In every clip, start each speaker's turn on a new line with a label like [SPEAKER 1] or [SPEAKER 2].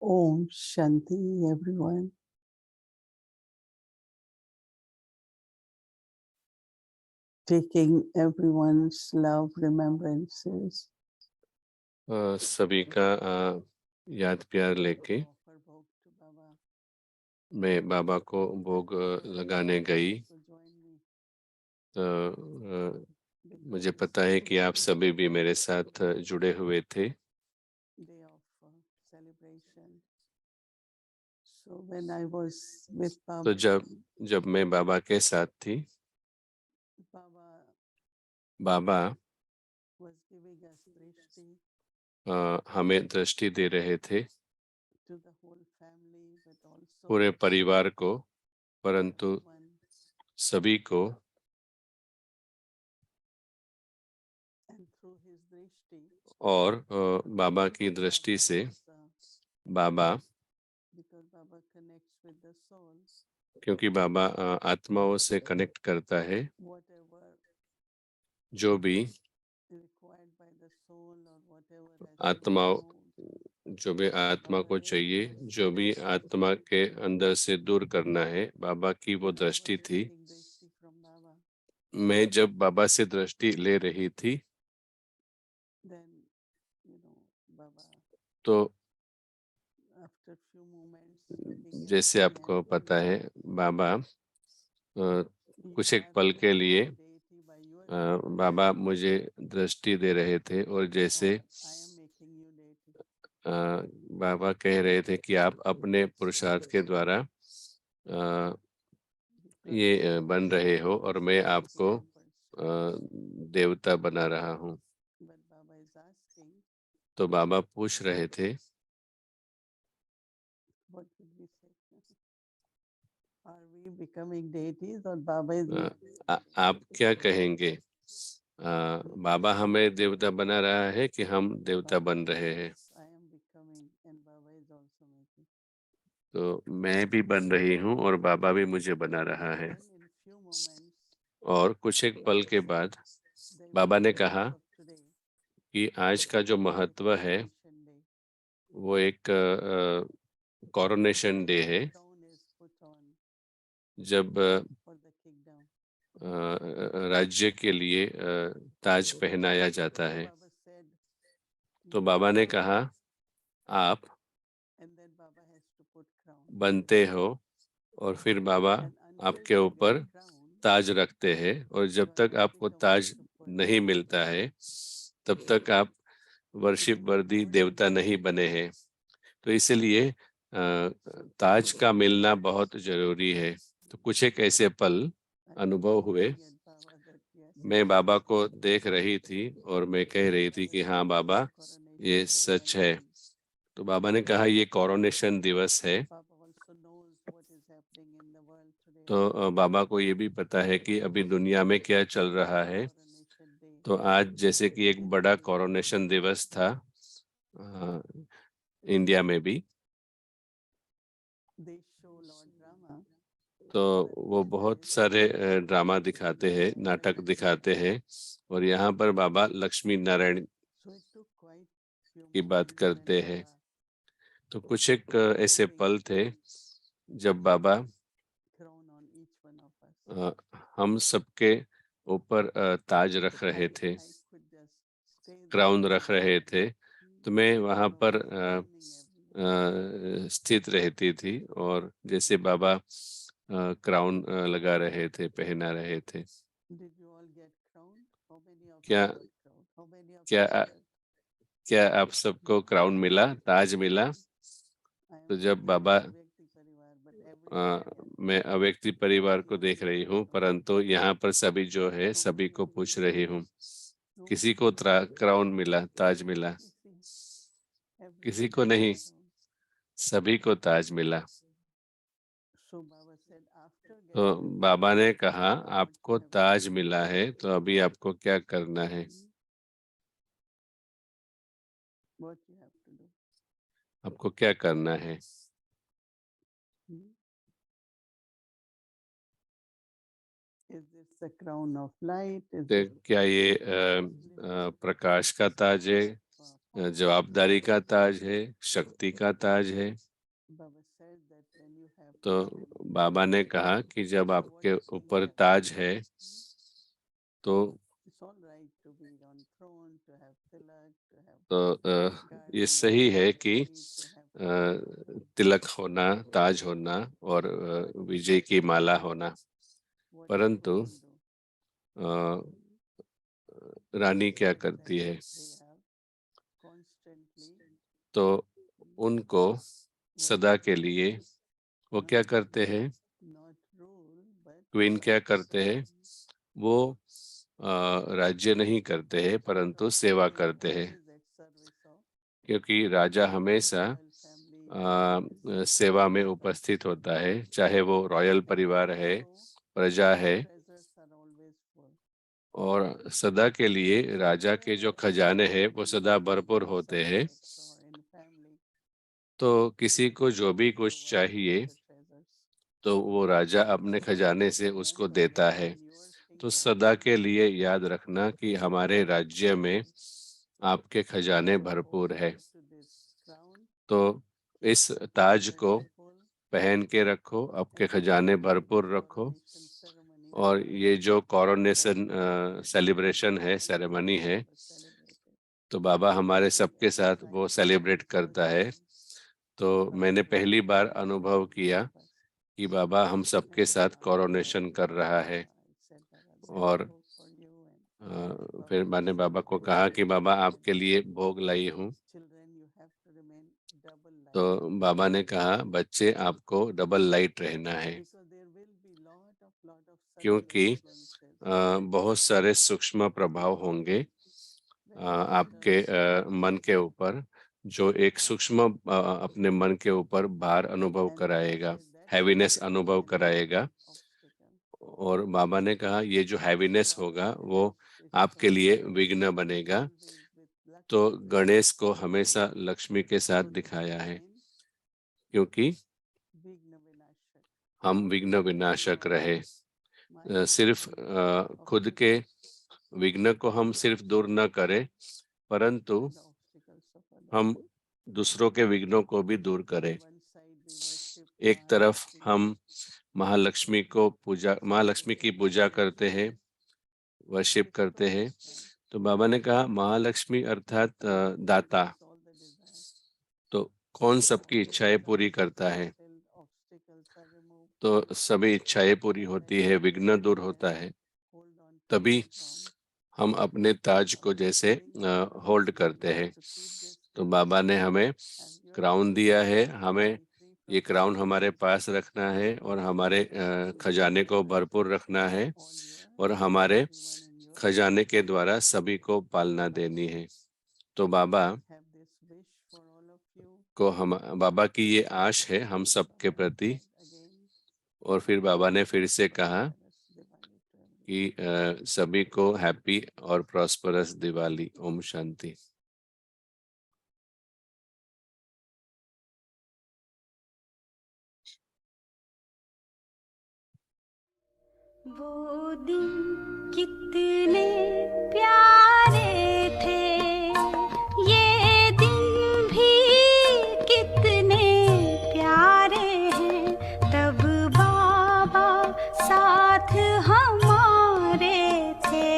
[SPEAKER 1] Om Shanti, everyone. Taking everyone's love remembrances.
[SPEAKER 2] सभी का याद प्यार लेके मैं बाबा को भोग लगाने गई। तो मुझे पता है कि आप सभी भी मेरे साथ जुड़े हुए थे।
[SPEAKER 1] Day of celebration. So when I was with
[SPEAKER 2] तो
[SPEAKER 1] Baba,
[SPEAKER 2] जब मैं बाबा के साथ थी,
[SPEAKER 1] Baba
[SPEAKER 2] Baba
[SPEAKER 1] was giving us drishti
[SPEAKER 2] हमें दृष्टि दे रहे थे,
[SPEAKER 1] to the whole family, but also
[SPEAKER 2] पूरे परिवार को, परंतु
[SPEAKER 1] everyone.
[SPEAKER 2] सभी को।
[SPEAKER 1] And through his drishti,
[SPEAKER 2] और बाबा की दृष्टि
[SPEAKER 1] Baba
[SPEAKER 2] से
[SPEAKER 1] was,
[SPEAKER 2] Baba,
[SPEAKER 1] because Baba connects with the soul,
[SPEAKER 2] क्योंकि बाबा आत्माओं से कनेक्ट करता है,
[SPEAKER 1] whatever
[SPEAKER 2] जो भी
[SPEAKER 1] required by the soul or whatever has to be
[SPEAKER 2] आत्माओं
[SPEAKER 1] removed,
[SPEAKER 2] जो भी आत्मा को चाहिए, जो भी आत्मा के अंदर से दूर करना है, बाबा की वो
[SPEAKER 1] when I
[SPEAKER 2] दृष्टि
[SPEAKER 1] was
[SPEAKER 2] थी।
[SPEAKER 1] getting drishti from Baba,
[SPEAKER 2] मैं जब बाबा से दृष्टि ले रही थी,
[SPEAKER 1] then Baba,
[SPEAKER 2] तो
[SPEAKER 1] after few moments, sweating at
[SPEAKER 2] जैसे
[SPEAKER 1] my
[SPEAKER 2] आपको
[SPEAKER 1] hand,
[SPEAKER 2] पता है, बाबा कुछ
[SPEAKER 1] you
[SPEAKER 2] एक
[SPEAKER 1] are
[SPEAKER 2] पल के लिए
[SPEAKER 1] addressing deity by your name,
[SPEAKER 2] बाबा मुझे दृष्टि दे रहे थे, और जैसे
[SPEAKER 1] or I am making you deity.
[SPEAKER 2] बाबा कह रहे थे कि आप अपने पुरुषार्थ के द्वारा
[SPEAKER 1] Because
[SPEAKER 2] ये
[SPEAKER 1] Baba
[SPEAKER 2] बन
[SPEAKER 1] was
[SPEAKER 2] रहे हो,
[SPEAKER 1] asking
[SPEAKER 2] और
[SPEAKER 1] us
[SPEAKER 2] मैं
[SPEAKER 1] to make
[SPEAKER 2] आपको
[SPEAKER 1] examples.
[SPEAKER 2] देवता बना रहा हूँ।
[SPEAKER 1] But Baba is asking,
[SPEAKER 2] तो बाबा पूछ रहे थे,
[SPEAKER 1] what should we say? Are we becoming deities or Baba is
[SPEAKER 2] आप क्या कहेंगे? बाबा हमें देवता बना रहा है कि हम देवता
[SPEAKER 1] Baba
[SPEAKER 2] बन रहे हैं?
[SPEAKER 1] says, I am becoming and Baba is also making.
[SPEAKER 2] तो मैं भी बन रही हूँ और बाबा भी मुझे बना रहा है।
[SPEAKER 1] Then in few moments,
[SPEAKER 2] और कुछ एक पल के
[SPEAKER 1] Baba
[SPEAKER 2] बाद
[SPEAKER 1] said, the
[SPEAKER 2] बाबा ने
[SPEAKER 1] importance
[SPEAKER 2] कहा
[SPEAKER 1] of today
[SPEAKER 2] कि आज का जो
[SPEAKER 1] is
[SPEAKER 2] महत्व है,
[SPEAKER 1] coronation day.
[SPEAKER 2] वो एक कॉरोनेशन डे है,
[SPEAKER 1] Crown is put on
[SPEAKER 2] जब
[SPEAKER 1] for the kingdom.
[SPEAKER 2] राज्य के लिए ताज पहनाया जाता
[SPEAKER 1] So
[SPEAKER 2] है।
[SPEAKER 1] Baba said,
[SPEAKER 2] तो
[SPEAKER 1] you
[SPEAKER 2] बाबा ने
[SPEAKER 1] become,
[SPEAKER 2] कहा, आप
[SPEAKER 1] and then Baba has to put crown.
[SPEAKER 2] बनते हो, और फिर बाबा
[SPEAKER 1] And until
[SPEAKER 2] आपके
[SPEAKER 1] you get
[SPEAKER 2] ऊपर
[SPEAKER 1] crown,
[SPEAKER 2] ताज रखते हैं, और
[SPEAKER 1] you
[SPEAKER 2] जब
[SPEAKER 1] are
[SPEAKER 2] तक
[SPEAKER 1] not
[SPEAKER 2] आपको
[SPEAKER 1] the
[SPEAKER 2] ताज
[SPEAKER 1] worship worthy
[SPEAKER 2] नहीं
[SPEAKER 1] devotee.
[SPEAKER 2] मिलता है, तब तक आप
[SPEAKER 1] It
[SPEAKER 2] वर्षिप
[SPEAKER 1] is
[SPEAKER 2] वर्दी
[SPEAKER 1] important
[SPEAKER 2] देवता नहीं बने हैं। तो इसलिए ताज का मिलना बहुत जरूरी है। तो कुछ एक ऐसे पल
[SPEAKER 1] I was
[SPEAKER 2] अनुभव हुए।
[SPEAKER 1] looking at Baba that yes,
[SPEAKER 2] मैं बाबा को देख रही थी और मैं कह रही थी कि हाँ बाबा, ये
[SPEAKER 1] coronation day,
[SPEAKER 2] सच
[SPEAKER 1] and
[SPEAKER 2] है।
[SPEAKER 1] then
[SPEAKER 2] तो बाबा ने कहा, ये कोरोनेशन दिवस है।
[SPEAKER 1] Baba also knows what is happening in the world today.
[SPEAKER 2] तो बाबा को ये भी पता है कि अभी दुनिया में क्या चल रहा है।
[SPEAKER 1] Coronation day.
[SPEAKER 2] तो आज जैसे कि एक बड़ा कोरोनेशन दिवस था इंडिया में भी,
[SPEAKER 1] They show Lord Rama,
[SPEAKER 2] तो
[SPEAKER 1] but
[SPEAKER 2] वो
[SPEAKER 1] in
[SPEAKER 2] बहुत
[SPEAKER 1] this
[SPEAKER 2] सारे ड्रामा दिखाते हैं, नाटक दिखाते हैं, और यहाँ पर बाबा Lakshmi Narayan
[SPEAKER 1] so it took quite few
[SPEAKER 2] की बात
[SPEAKER 1] moments when
[SPEAKER 2] करते हैं।
[SPEAKER 1] Baba
[SPEAKER 2] तो कुछ एक ऐसे
[SPEAKER 1] putting
[SPEAKER 2] पल थे जब बाबा
[SPEAKER 1] crown on each one of us.
[SPEAKER 2] हम सबके ऊपर ताज रख रहे थे,
[SPEAKER 1] I could just stay there
[SPEAKER 2] crown
[SPEAKER 1] and
[SPEAKER 2] रख रहे थे। तो मैं वहाँ पर
[SPEAKER 1] explaining everyone.
[SPEAKER 2] स्थित रहती थी, और जैसे बाबा क्राउन लगा रहे थे, पहना रहे थे।
[SPEAKER 1] Did you all get crown? How many of
[SPEAKER 2] क्या
[SPEAKER 1] you got crown? How many of
[SPEAKER 2] क्या
[SPEAKER 1] you
[SPEAKER 2] आ-
[SPEAKER 1] shared?
[SPEAKER 2] क्या आप सबको क्राउन मिला, ताज मिला?
[SPEAKER 1] I
[SPEAKER 2] तो
[SPEAKER 1] am
[SPEAKER 2] जब
[SPEAKER 1] looking
[SPEAKER 2] Baba,
[SPEAKER 1] at Avyakti Parivar, but everyone has.
[SPEAKER 2] मैं अव्यक्ति परिवार को देख रही हूँ, परंतु यहाँ पर सभी जो है,
[SPEAKER 1] How
[SPEAKER 2] सभी
[SPEAKER 1] many
[SPEAKER 2] को
[SPEAKER 1] of you
[SPEAKER 2] पूछ
[SPEAKER 1] got?
[SPEAKER 2] रही हूँ,
[SPEAKER 1] No
[SPEAKER 2] किसी
[SPEAKER 1] one
[SPEAKER 2] को
[SPEAKER 1] got.
[SPEAKER 2] क्राउन मिला, ताज मिला?
[SPEAKER 1] You see,
[SPEAKER 2] किसी
[SPEAKER 1] everyone
[SPEAKER 2] को
[SPEAKER 1] got
[SPEAKER 2] नहीं,
[SPEAKER 1] crown.
[SPEAKER 2] सभी को ताज मिला।
[SPEAKER 1] So Baba said, after
[SPEAKER 2] तो
[SPEAKER 1] getting the
[SPEAKER 2] बाबा
[SPEAKER 1] crown,
[SPEAKER 2] ने कहा,
[SPEAKER 1] what you
[SPEAKER 2] आपको
[SPEAKER 1] have to
[SPEAKER 2] ताज
[SPEAKER 1] do?
[SPEAKER 2] मिला है, तो अभी आपको क्या करना है?
[SPEAKER 1] What you have to do?
[SPEAKER 2] आपको क्या करना है?
[SPEAKER 1] Is this a crown of light? Is
[SPEAKER 2] तो
[SPEAKER 1] it
[SPEAKER 2] क्या ये प्रकाश का ताज है, जवाबदारी का ताज है, शक्ति का ताज है?
[SPEAKER 1] Baba said that when you have
[SPEAKER 2] तो
[SPEAKER 1] crown,
[SPEAKER 2] बाबा ने कहा कि जब आपके ऊपर ताज है तो
[SPEAKER 1] it's all right to be on throne, to have tilak, to have
[SPEAKER 2] तो ये
[SPEAKER 1] garland
[SPEAKER 2] सही
[SPEAKER 1] around
[SPEAKER 2] है
[SPEAKER 1] your
[SPEAKER 2] कि
[SPEAKER 1] feet, to have
[SPEAKER 2] तिलक होना, ताज होना और विजय की माला होना,
[SPEAKER 1] what
[SPEAKER 2] परंतु
[SPEAKER 1] women do.
[SPEAKER 2] रानी क्या
[SPEAKER 1] That
[SPEAKER 2] करती है?
[SPEAKER 1] they have constantly
[SPEAKER 2] तो उनको सदा के लिए वो क्या करते हैं?
[SPEAKER 1] not rule but
[SPEAKER 2] क्वीन क्या करते हैं? वो राज्य नहीं करते हैं परंतु सेवा करते हैं,
[SPEAKER 1] always at service of
[SPEAKER 2] क्योंकि राजा हमेशा
[SPEAKER 1] royal family.
[SPEAKER 2] सेवा में उपस्थित होता है, चाहे वो रॉयल परिवार है, प्रजा है।
[SPEAKER 1] Treasures are always full.
[SPEAKER 2] और सदा के लिए राजा के जो खजाने हैं वो सदा भरपूर होते हैं।
[SPEAKER 1] Or in family,
[SPEAKER 2] तो किसी को जो भी कुछ चाहिए
[SPEAKER 1] the treasures.
[SPEAKER 2] तो वो राजा अपने खजाने से उसको देता है। तो सदा के लिए याद रखना कि हमारे राज्य में आपके खजाने भरपूर है।
[SPEAKER 1] To this crown,
[SPEAKER 2] तो इस ताज को
[SPEAKER 1] full
[SPEAKER 2] पहन के रखो, आपके खजाने भरपूर रखो।
[SPEAKER 1] coronation ceremony
[SPEAKER 2] और ये जो कॉरोनेशन सेलिब्रेशन है, सेरेमनी है,
[SPEAKER 1] celebrated.
[SPEAKER 2] तो बाबा हमारे सबके साथ वो सेलिब्रेट करता है। तो मैंने पहली बार अनुभव किया कि बाबा हम सबके साथ कॉरोनेशन कर रहा है। और फिर मैंने बाबा को कहा कि बाबा आपके लिए भोग लाई हूँ।
[SPEAKER 1] Children, you have to remain double light.
[SPEAKER 2] तो बाबा ने कहा बच्चे आपको डबल लाइट रहना है,
[SPEAKER 1] Because there will be lot of subtle
[SPEAKER 2] क्योंकि
[SPEAKER 1] influences.
[SPEAKER 2] बहुत सारे सूक्ष्म प्रभाव होंगे आपके मन के ऊपर, जो एक सूक्ष्म अपने मन के ऊपर भार अनुभव कराएगा, हैवीनेस अनुभव कराएगा। और बाबा ने कहा ये जो हैवीनेस होगा वो आपके लिए विघ्न बनेगा। तो गणेश को हमेशा लक्ष्मी के साथ दिखाया है, क्योंकि हम विघ्न विनाशक रहे। सिर्फ खुद के विघ्न को हम सिर्फ दूर न करें, परंतु हम दूसरों के विघ्नों को भी दूर करें। एक तरफ हम महालक्ष्मी की पूजा करते हैं, वर्शिप करते हैं। तो बाबा ने कहा महालक्ष्मी अर्थात दाता, तो कौन सबकी इच्छाएं पूरी करता है? तो सभी इच्छाएं पूरी होती है, विघ्न दूर होता है, तभी हम अपने ताज को जैसे होल्ड करते हैं। तो बाबा ने हमें क्राउन दिया है, हमें ये क्राउन हमारे पास रखना है और हमारे खजाने को भरपूर रखना है और हमारे खजाने के द्वारा सभी को पालना देनी है। तो बाबा की ये आश है हम सबके प्रति। और फिर बाबा ने फिर से कहा कि सभी को हैप्पी और प्रॉस्परस दिवाली। ओम शांति।
[SPEAKER 3] वो दिन कितने प्यारे थे, ये दिन भी कितने प्यारे हैं। तब बाबा साथ हमारे थे,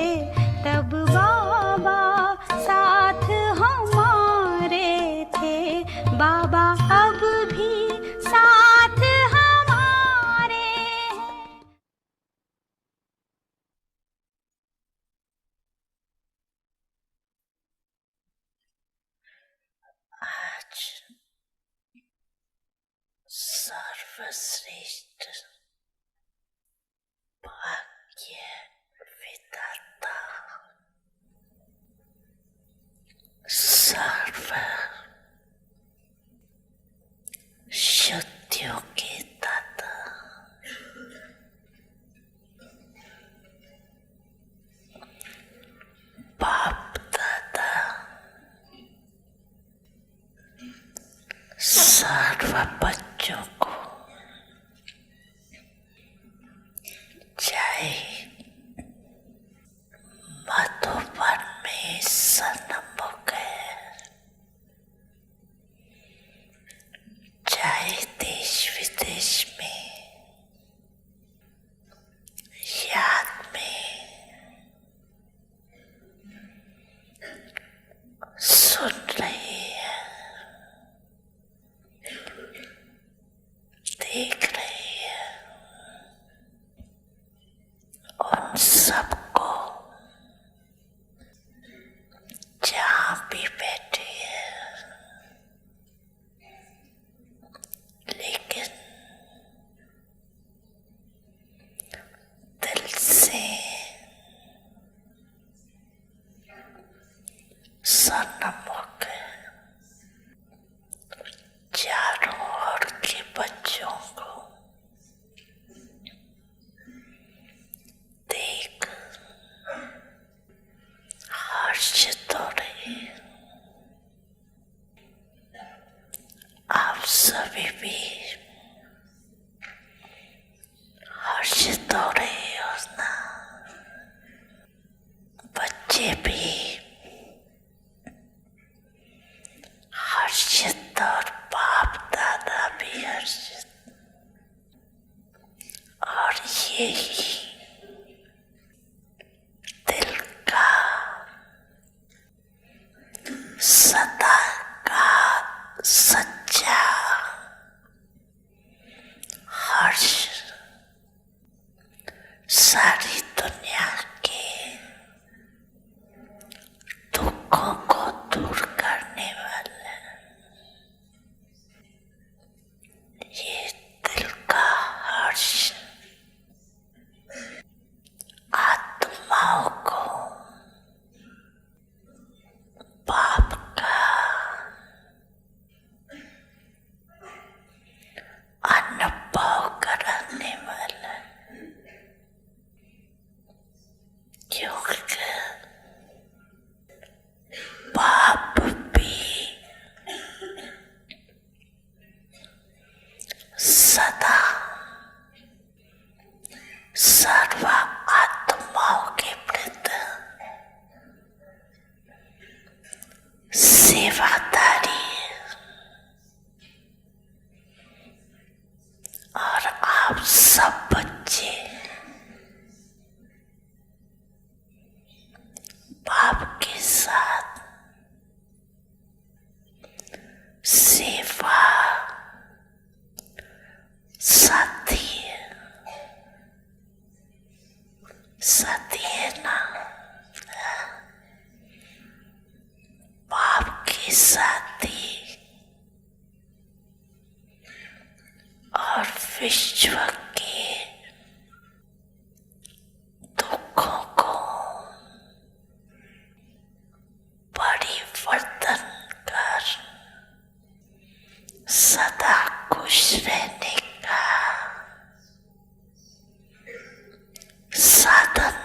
[SPEAKER 3] तब बाबा साथ हमारे थे। बाबा अब भी साथ हमारे हैं। आज सर्वश्रेष्ठ भाग्य विधाता सर्व शक्तियों के दाता बाप दादा सर्व बच्चों को जय यही दिल का सदा का सच्चा हर्ष सारी दुनिया के दुखों को दूर करने वाला ये दिल का हर्ष आत्माओं को पाप का अनुभव कराने वाला क्योंकि पाप भी सदा सर्व आत्माओं के प्रति सेवादारी और आप सब बच्चे बाप के साथ सेवा साथी है ना, बाप के साथी और विश्व के दुखों को परिवर्तन कर सदा खुश रहने का साधन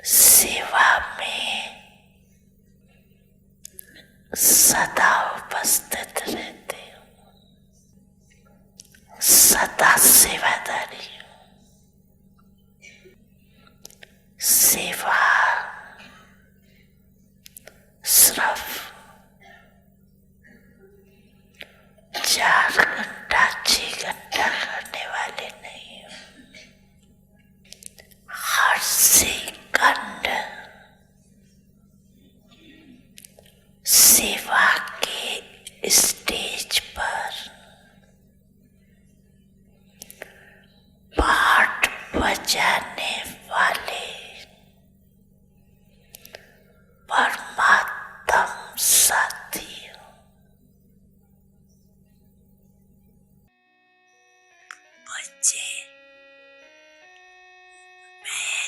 [SPEAKER 3] सेवा में सदा उपस्थित रहते हो, सदा सेवादारी सेवा सिर्फ 4 घंटा 6 घंटा करने वाले नहीं हो, हर सेकंड सेवा के स्टेज पर पाठ बजाने वाले परमात्म साथी हो। बच्चे, मैं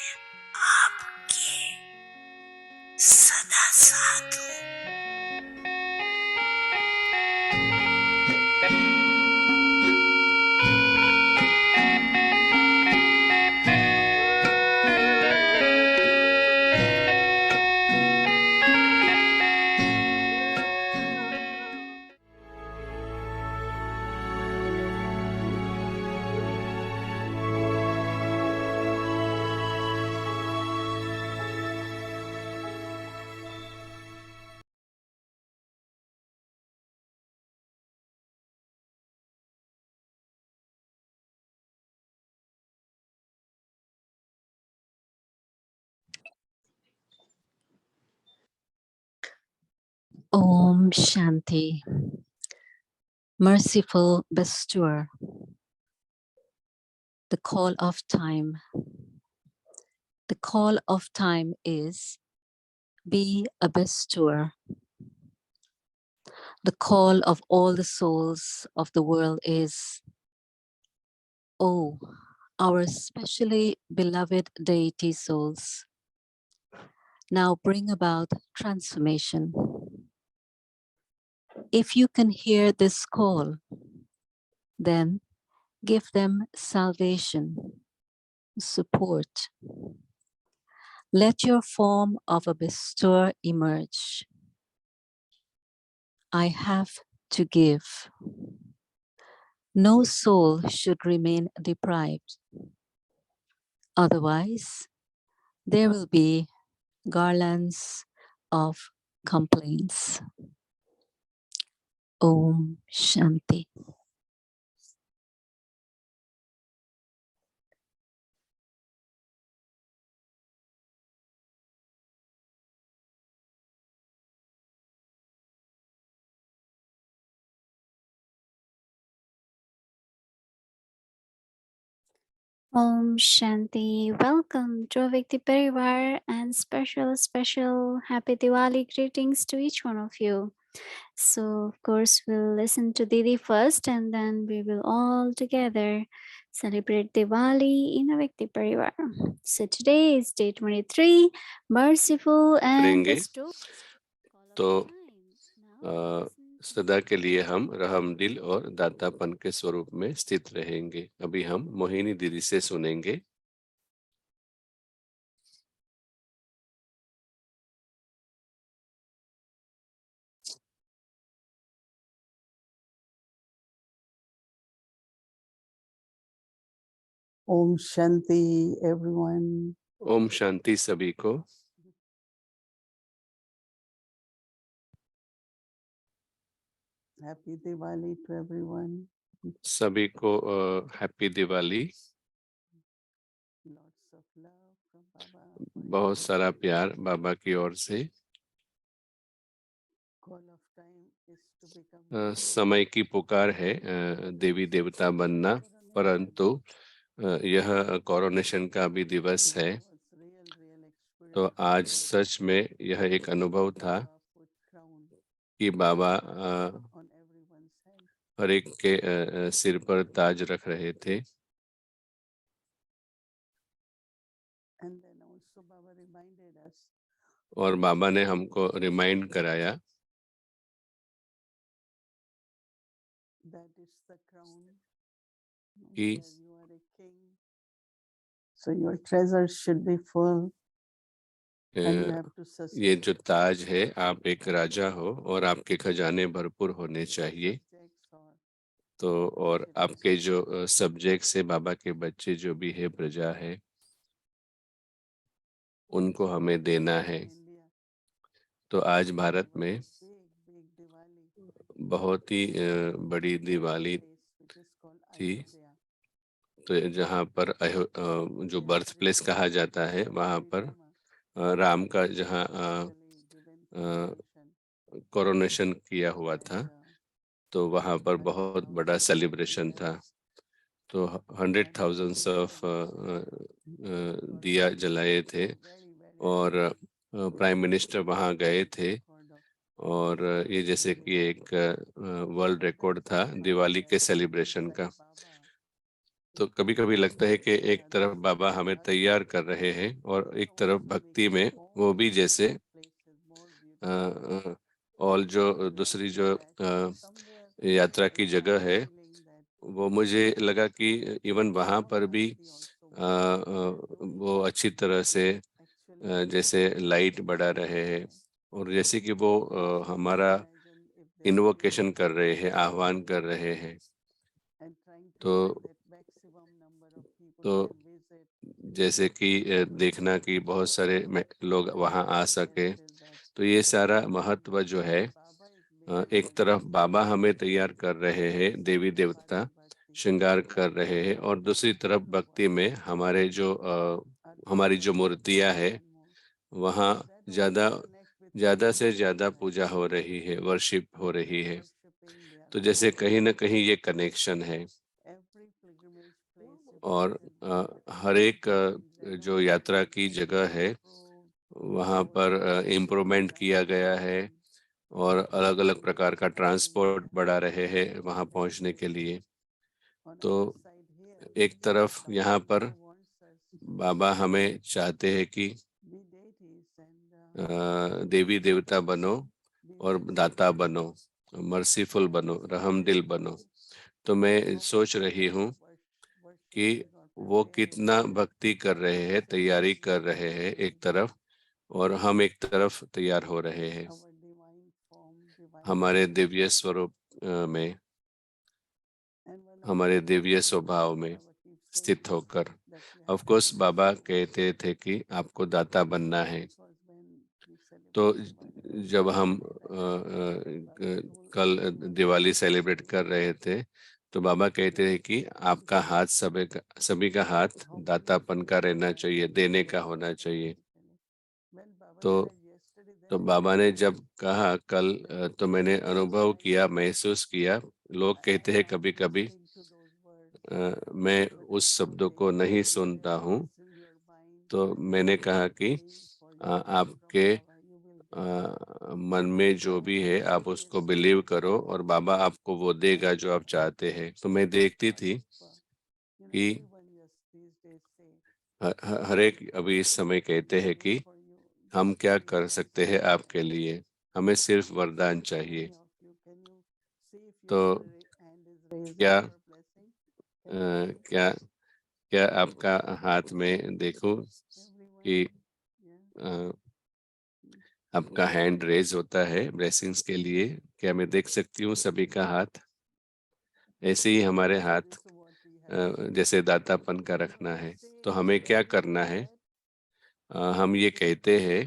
[SPEAKER 3] आपके सदा साथ हूँ।
[SPEAKER 4] Om Shanti. Merciful Bestower, the call of time. The call of time is be a bestower. The call of all the souls of the world is, oh, our specially beloved deity souls, now bring about transformation. If you can hear this call, then give them salvation, support. Let your form of a bestower emerge. I have to give. No soul should remain deprived. Otherwise, there will be garlands of complaints. Om Shanti.
[SPEAKER 5] Om Shanti. Welcome to Avyakti Parivar and special happy Diwali greetings to each one of you. So, of course, we'll listen to Didi first and then we will all together celebrate Diwali in Avyakti Parivar. So, today is day 23, merciful and
[SPEAKER 2] करेंगे
[SPEAKER 5] restored.
[SPEAKER 2] तो सदा के लिए हम रहम दिल और दातापन के स्वरूप में स्थित रहेंगे। अभी हम मोहिनी दीदी से सुनेंगे।
[SPEAKER 1] Om Shanti, everyone.
[SPEAKER 2] Om Shanti सभी को।
[SPEAKER 1] Happy Diwali to everyone.
[SPEAKER 2] सभी को happy Diwali.
[SPEAKER 1] Lots of love from Baba.
[SPEAKER 2] बहुत सारा प्यार बाबा की ओर से।
[SPEAKER 1] Call of time is to become
[SPEAKER 2] समय की पुकार है देवी देवता बनना, परंतु यह कोरोनेशन का भी दिवस है। तो आज सच में यह एक अनुभव था कि बाबा हर एक के सिर पर ताज रख रहे थे। और बाबा ने हमको रिमाइंड कराया कि
[SPEAKER 1] So your treasure should be full.
[SPEAKER 2] ये जो ताज है, आप एक राजा हो और आपके खजाने भरपूर होने चाहिए। तो और आपके जो सब्जेक्ट्स है, बाबा के बच्चे जो भी है, प्रजा है, उनको हमें देना है। तो आज भारत में बहुत ही बड़ी दिवाली थी। तो जहाँ पर जो बर्थ प्लेस कहा जाता है, वहाँ पर राम का जहाँ कोरोनेशन किया हुआ था, तो वहाँ पर बहुत बड़ा सेलिब्रेशन था। तो 100,000 ऑफ दिया जलाए थे और प्राइम मिनिस्टर वहाँ गए थे। और ये जैसे कि एक वर्ल्ड रिकॉर्ड था दिवाली के सेलिब्रेशन का। तो कभी कभी लगता है कि एक तरफ बाबा हमें तैयार कर रहे हैं और एक तरफ भक्ति में वो भी जैसे और जो दूसरी जो यात्रा की जगह है, वो मुझे लगा कि इवन वहाँ पर भी वो अच्छी तरह से जैसे लाइट बढ़ा रहे हैं और जैसे कि वो हमारा इन्वोकेशन कर रहे हैं, आह्वान कर रहे हैं। तो जैसे कि देखना कि बहुत सारे लोग वहाँ आ सके। तो ये सारा महत्व जो है, एक तरफ बाबा हमें तैयार कर रहे हैं, देवी देवता श्रृंगार कर रहे हैं, और दूसरी तरफ भक्ति में हमारी जो मूर्तियाँ है, वहाँ ज़्यादा से ज़्यादा पूजा हो रही है, वर्शिप हो रही है। तो जैसे कहीं ना कहीं ये कनेक्शन है। और हर एक जो यात्रा की जगह है, वहाँ पर इम्प्रूवमेंट किया गया है और अलग अलग प्रकार का ट्रांसपोर्ट बढ़ा रहे हैं वहाँ पहुँचने के लिए। तो एक तरफ यहाँ पर बाबा हमें चाहते हैं कि देवी देवता बनो और दाता बनो, मर्सीफुल बनो, रहम दिल बनो। तो मैं सोच रही हूँ कि वो कितना भक्ति कर रहे हैं, तैयारी कर रहे हैं एक तरफ, और हम एक तरफ तैयार हो रहे हैं हमारे दिव्य स्वरूप में, हमारे दिव्य स्वभाव में स्थित होकर। ऑफ कोर्स बाबा कहते थे कि आपको दाता बनना है। तो जब हम कल दिवाली सेलिब्रेट कर रहे थे, तो बाबा कहते हैं कि आपका हाथ सभी का हाथ दातापन का रहना चाहिए, देने का होना चाहिए। तो बाबा ने जब कहा कल, तो मैंने अनुभव किया, महसूस किया। लोग कहते हैं कभी कभी मैं उस शब्दों को नहीं सुनता हूँ। तो मैंने कहा कि आपके मन में जो भी है आप उसको बिलीव करो और बाबा आपको वो देगा जो आप चाहते हैं। तो मैं देखती थी कि हर एक अभी इस समय कहते हैं कि हम क्या कर सकते हैं आपके लिए, हमें सिर्फ वरदान चाहिए। तो क्या क्या क्या आपका हाथ में देखूं कि अ, आपका हैंड रेज होता है ब्लेसिंग्स के लिए? क्या मैं देख सकती हूँ सभी का हाथ? ऐसे ही हमारे हाथ जैसे दातापन का रखना है। तो हमें क्या करना है? हम ये कहते हैं,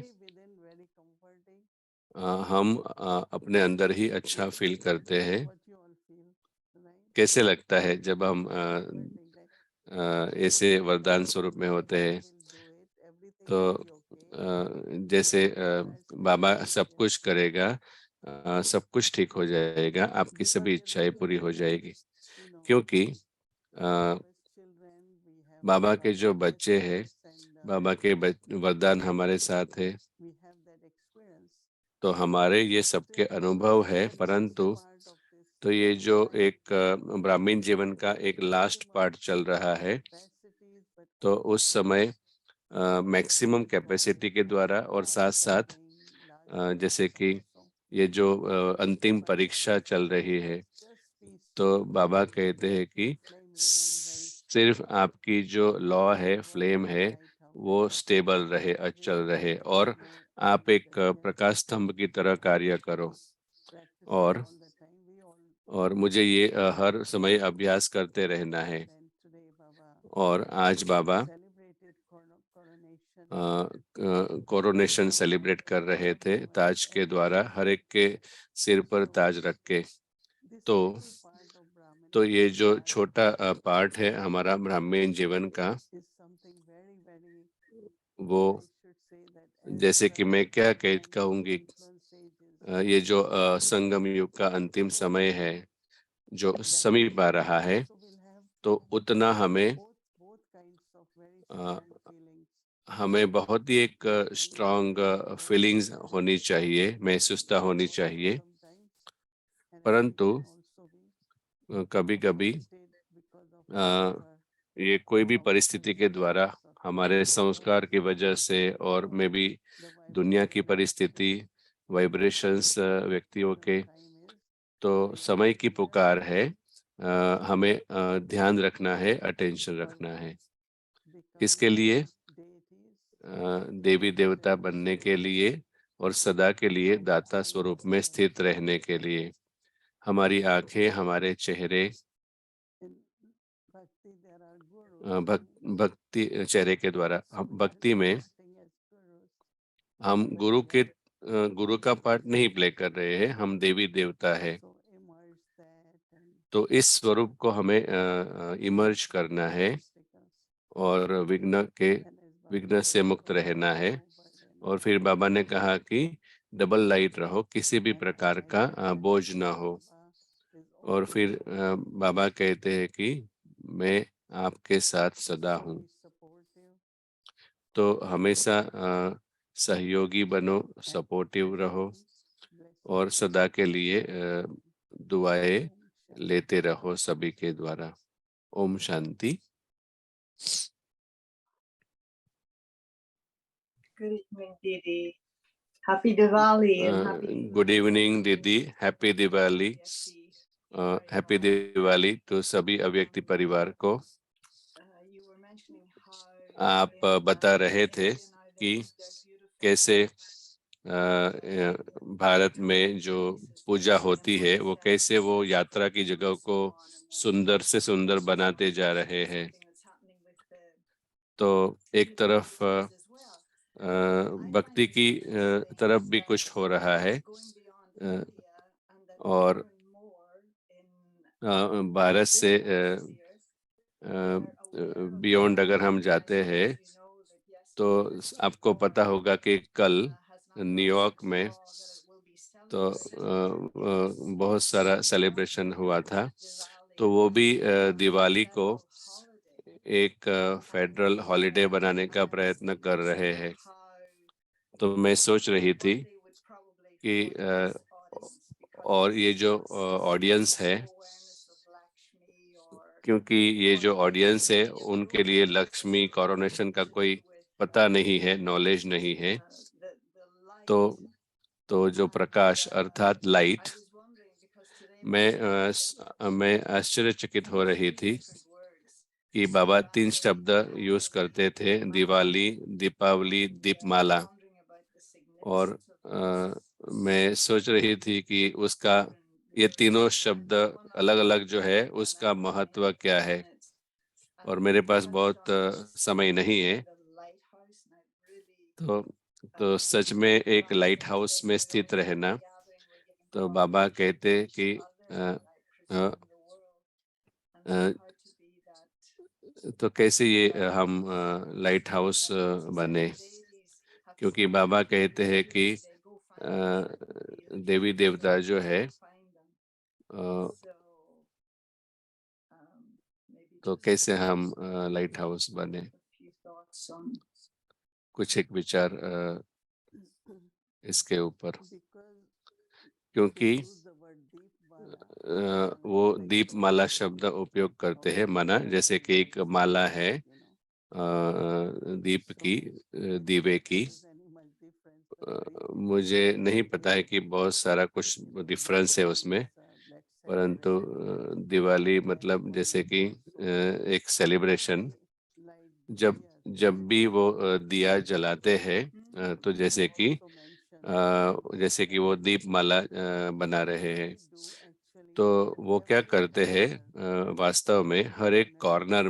[SPEAKER 2] हम अपने अंदर ही अच्छा फील करते हैं। कैसे लगता है जब हम ऐसे वरदान स्वरूप में होते हैं? तो जैसे बाबा सब कुछ करेगा, सब कुछ ठीक हो जाएगा, आपकी सभी इच्छाएं पूरी हो जाएगी। क्योंकि बाबा के जो बच्चे हैं, बाबा के वरदान हमारे साथ है, तो हमारे ये सबके अनुभव है। परंतु तो ये जो एक ब्राह्मण जीवन का एक लास्ट पार्ट चल रहा है, तो उस समय मैक्सिमम कैपेसिटी के द्वारा और साथ साथ जैसे कि ये जो अंतिम परीक्षा चल रही है, तो बाबा कहते हैं कि सिर्फ आपकी जो लॉ है, फ्लेम है, वो स्टेबल रहे, अचल रहे और आप एक प्रकाश स्तंभ की तरह कार्य करो। और मुझे ये हर समय अभ्यास करते रहना है। और आज बाबा कोरोनेशन सेलिब्रेट कर रहे थे ताज के द्वारा, हर एक के सिर पर ताज रख के। तो ये जो छोटा पार्ट है हमारा ब्राह्मण जीवन का, वो जैसे कि मैं क्या कहूँगी, ये जो संगम युग का अंतिम समय है जो समीप आ रहा है, तो उतना हमें बहुत ही एक स्ट्रॉन्ग फीलिंग्स होनी चाहिए, महसूसता होनी चाहिए। परंतु कभी-कभी ये कोई भी परिस्थिति के द्वारा, हमारे संस्कार की वजह से और मे बी दुनिया की परिस्थिति, वाइब्रेशंस व्यक्तियों के, तो समय की पुकार है। हमें ध्यान रखना है, अटेंशन रखना है। किसके लिए? देवी देवता बनने के लिए और सदा के लिए दाता स्वरूप में स्थित रहने के लिए। हमारी आंखें, हमारे चेहरे भक्ति चेहरे के द्वारा, हम भक्ति में हम गुरु का पार्ट नहीं प्ले कर रहे हैं, हम देवी देवता है। तो इस स्वरूप को हमें इमर्ज करना है और विघ्न से मुक्त रहना है। और फिर बाबा ने कहा कि डबल लाइट रहो, किसी भी प्रकार का बोझ ना हो। और फिर बाबा कहते हैं कि मैं आपके साथ सदा हूँ। तो हमेशा सहयोगी बनो, सपोर्टिव रहो और सदा के लिए दुआएं लेते रहो सभी के द्वारा। Om Shanti.
[SPEAKER 6] Good evening, Didi. Happy Diwali and happy.
[SPEAKER 2] Good evening दीदी, हैप्पी दिवाली। हैप्पी दिवाली तो सभी अव्यक्ति परिवार को। आप बता रहे थे कि कैसे भारत में जो पूजा होती है वो कैसे वो यात्रा की जगह को सुंदर से सुंदर बनाते जा रहे हैं। तो एक तरफ भक्ति की तरफ भी कुछ हो रहा है और भारत से बियॉन्ड अगर हम जाते हैं तो आपको पता होगा कि कल न्यूयॉर्क में तो बहुत सारा सेलिब्रेशन हुआ था तो वो भी दिवाली को एक फेडरल हॉलिडे बनाने का प्रयत्न कर रहे हैं। तो मैं सोच रही थी कि और ये जो ऑडियंस है, क्योंकि ये जो ऑडियंस है उनके लिए लक्ष्मी कोरोनेशन का कोई पता नहीं है, नॉलेज नहीं है, तो जो प्रकाश अर्थात लाइट, मैं आश्चर्यचकित हो रही थी कि बाबा 3 शब्द यूज करते थे, दिवाली, दीपावली, दीपमाला। और मैं सोच रही थी कि उसका ये तीनों शब्द अलग अलग जो है उसका महत्व क्या है। और मेरे पास बहुत समय नहीं है, तो सच में एक लाइट हाउस में स्थित रहना। तो बाबा कहते कि तो कैसे ये हम लाइट हाउस बने, क्योंकि बाबा कहते हैं कि देवी देवता जो है तो कैसे हम लाइट हाउस बने। कुछ एक विचार इसके ऊपर, क्योंकि वो दीपमाला शब्द उपयोग करते हैं, माना जैसे कि एक माला है दीप की, दीवे की। मुझे नहीं पता है कि बहुत सारा कुछ डिफरेंस है उसमें, परंतु दिवाली मतलब जैसे कि एक सेलिब्रेशन, जब भी वो दिया जलाते हैं, तो जैसे कि वो दीपमाला बना रहे हैं, तो वो क्या करते हैं वास्तव में हर एक कॉर्नर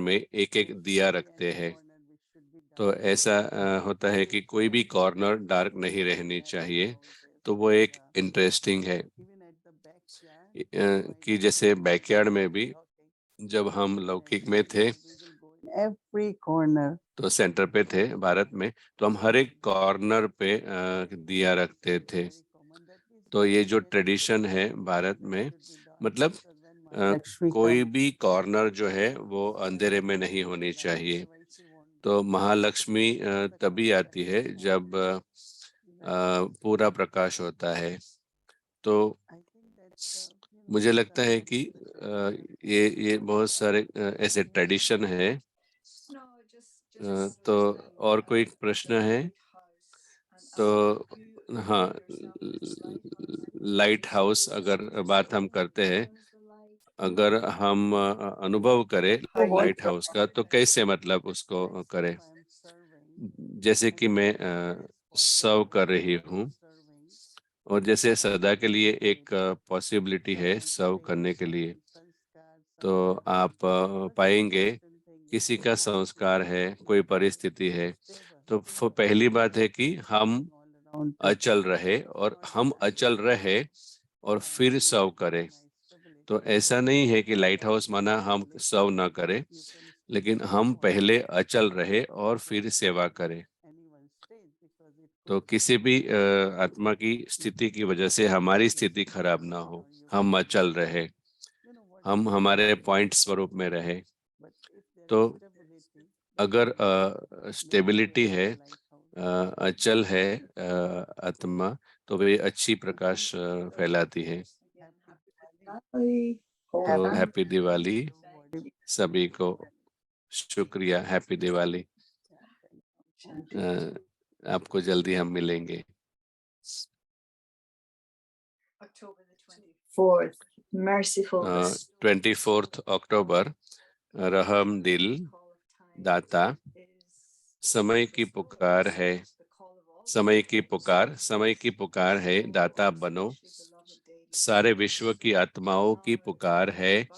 [SPEAKER 2] में एक एक दिया रखते हैं। तो ऐसा होता है कि कोई भी कॉर्नर डार्क नहीं रहनी चाहिए। तो वो एक इंटरेस्टिंग है कि जैसे बैकयार्ड में भी जब हम लौकिक में थे
[SPEAKER 1] every corner.
[SPEAKER 2] तो सेंटर पे थे भारत में, तो हम हर एक कॉर्नर पे दिया रखते थे। तो ये जो ट्रेडिशन है भारत में, मतलब कोई भी कॉर्नर जो है वो अंधेरे में नहीं होनी चाहिए। तो महालक्ष्मी तभी आती है जब पूरा प्रकाश होता है। तो मुझे लगता है कि ये बहुत सारे ऐसे ट्रेडिशन है। तो और कोई प्रश्न है? तो हाँ, लाइट हाउस अगर बात हम करते हैं, अगर हम अनुभव करें लाइट हाउस का, तो कैसे मतलब उसको करें? जैसे कि मैं सर्व कर रही हूँ, और जैसे सदा के लिए एक पॉसिबिलिटी है सर्व करने के लिए, तो आप पाएंगे किसी का संस्कार है, कोई परिस्थिति है, तो पहली बात है कि हम अचल रहे, और हम अचल रहे और फिर सर्व करें। तो ऐसा नहीं है कि लाइट हाउस माना हम सर्व ना करें, लेकिन हम पहले अचल रहे और फिर सेवा करें। तो किसी भी आत्मा की स्थिति की वजह से हमारी स्थिति खराब ना हो, हम अचल रहे, हम हमारे पॉइंट स्वरूप में रहे। तो अगर स्टेबिलिटी है, अचल है आत्मा, तो वे अच्छी प्रकाश फैलाती है। तो हैप्पी दिवाली सभी को, शुक्रिया, हैप्पी दिवाली। आपको जल्दी हम मिलेंगे। 24 अक्टूबर, रहम दिल दाता, समय की पुकार है, समय की पुकार है, दाता बनो, सारे विश्व की आत्माओं की पुकार है,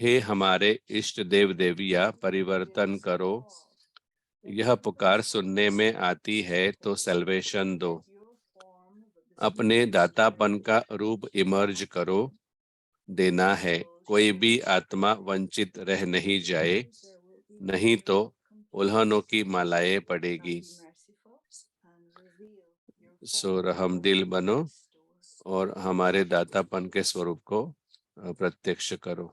[SPEAKER 2] हे हमारे इष्ट देव देविया परिवर्तन करो, यह पुकार सुनने में आती है तो सल्वेशन दो, अपने दातापन का रूप इमर्ज करो, देना है, कोई भी आत्मा वंचित रह नहीं जाए, नहीं तो उल्हनों की मालाएं पड़ेगी। सो रहम दिल बनो और हमारे दातापन के स्वरूप को प्रत्यक्ष करो।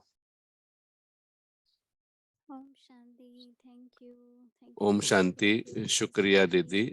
[SPEAKER 5] Om Shanti. Thank you.
[SPEAKER 2] Om Shanti. शुक्रिया दीदी,